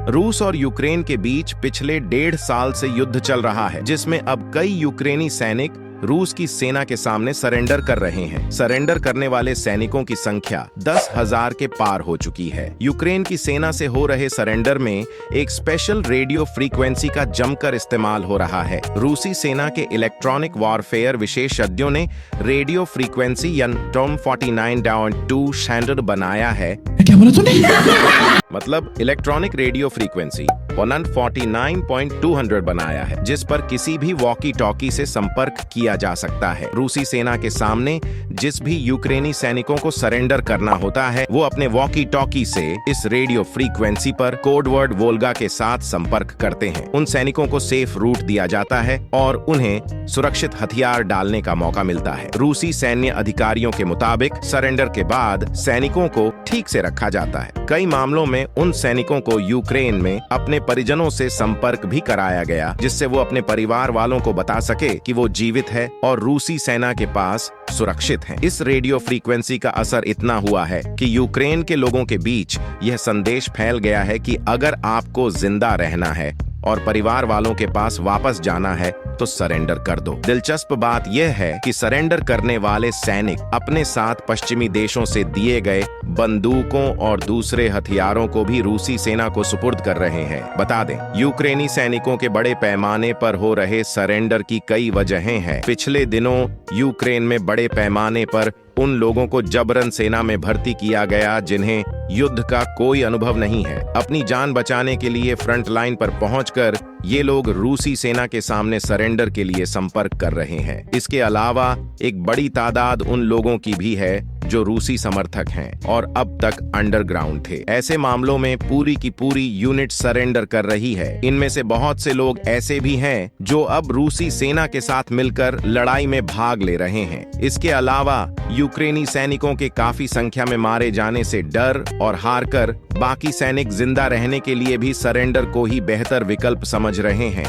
रूस और यूक्रेन के बीच पिछले 1.5 साल से युद्ध चल रहा है, जिसमें अब कई यूक्रेनी सैनिक रूस की सेना के सामने सरेंडर कर रहे हैं। सरेंडर करने वाले सैनिकों की संख्या 10,000 के पार हो चुकी है। यूक्रेन की सेना से हो रहे सरेंडर में एक स्पेशल रेडियो फ्रीक्वेंसी का जमकर इस्तेमाल हो रहा है। रूसी सेना के इलेक्ट्रॉनिक वॉरफेयर विशेषज्ञों ने रेडियो फ्रीक्वेंसी यानी टॉम 49.2 स्टैंडर्ड बनाया है। क्या बोला तूने? मतलब इलेक्ट्रॉनिक रेडियो फ्रीक्वेंसी 149.200 बनाया है, जिस पर किसी भी वॉकी टॉकी से संपर्क किया जा सकता है। रूसी सेना के सामने जिस भी यूक्रेनी सैनिकों को सरेंडर करना होता है, वो अपने वॉकी टॉकी से इस रेडियो फ्रीक्वेंसी पर कोड वर्ड वोल्गा के साथ संपर्क करते हैं। उन सैनिकों को सेफ रूट दिया जाता है और उन्हें सुरक्षित हथियार डालने का मौका मिलता है। रूसी सैन्य अधिकारियों के मुताबिक सरेंडर के बाद सैनिकों को ठीक से रखा जाता है। कई मामलों में उन सैनिकों को यूक्रेन में अपने परिजनों से संपर्क भी कराया गया, जिससे वो अपने परिवार वालों को बता सके कि वो जीवित है और रूसी सेना के पास सुरक्षित हैं। इस रेडियो फ्रीक्वेंसी का असर इतना हुआ है कि यूक्रेन के लोगों के बीच यह संदेश फैल गया है कि अगर आपको जिंदा रहना है और परिवार वालों के पास वापस जाना है तो सरेंडर कर दो। दिलचस्प बात यह है कि सरेंडर करने वाले सैनिक अपने साथ पश्चिमी देशों से दिए गए बंदूकों और दूसरे हथियारों को भी रूसी सेना को सुपुर्द कर रहे हैं। बता दें, यूक्रेनी सैनिकों के बड़े पैमाने पर हो रहे सरेंडर की कई वजहें हैं। पिछले दिनों यूक्रेन में बड़े पैमाने पर उन लोगों को जबरन सेना में भर्ती किया गया जिन्हें युद्ध का कोई अनुभव नहीं है। अपनी जान बचाने के लिए फ्रंट लाइन पर पहुंचकर ये लोग रूसी सेना के सामने सरेंडर के लिए संपर्क कर रहे हैं। इसके अलावा एक बड़ी तादाद उन लोगों की भी है जो रूसी समर्थक हैं और अब तक अंडरग्राउंड थे। ऐसे मामलों में पूरी की पूरी यूनिट सरेंडर कर रही है। इनमें से बहुत से लोग ऐसे भी हैं जो अब रूसी सेना के साथ मिलकर लड़ाई में भाग ले रहे हैं। इसके अलावा यूक्रेनी सैनिकों के काफी संख्या में मारे जाने से डर और हारकर बाकी सैनिक जिंदा रहने के लिए भी सरेंडर को ही बेहतर विकल्प समझ रहे हैं।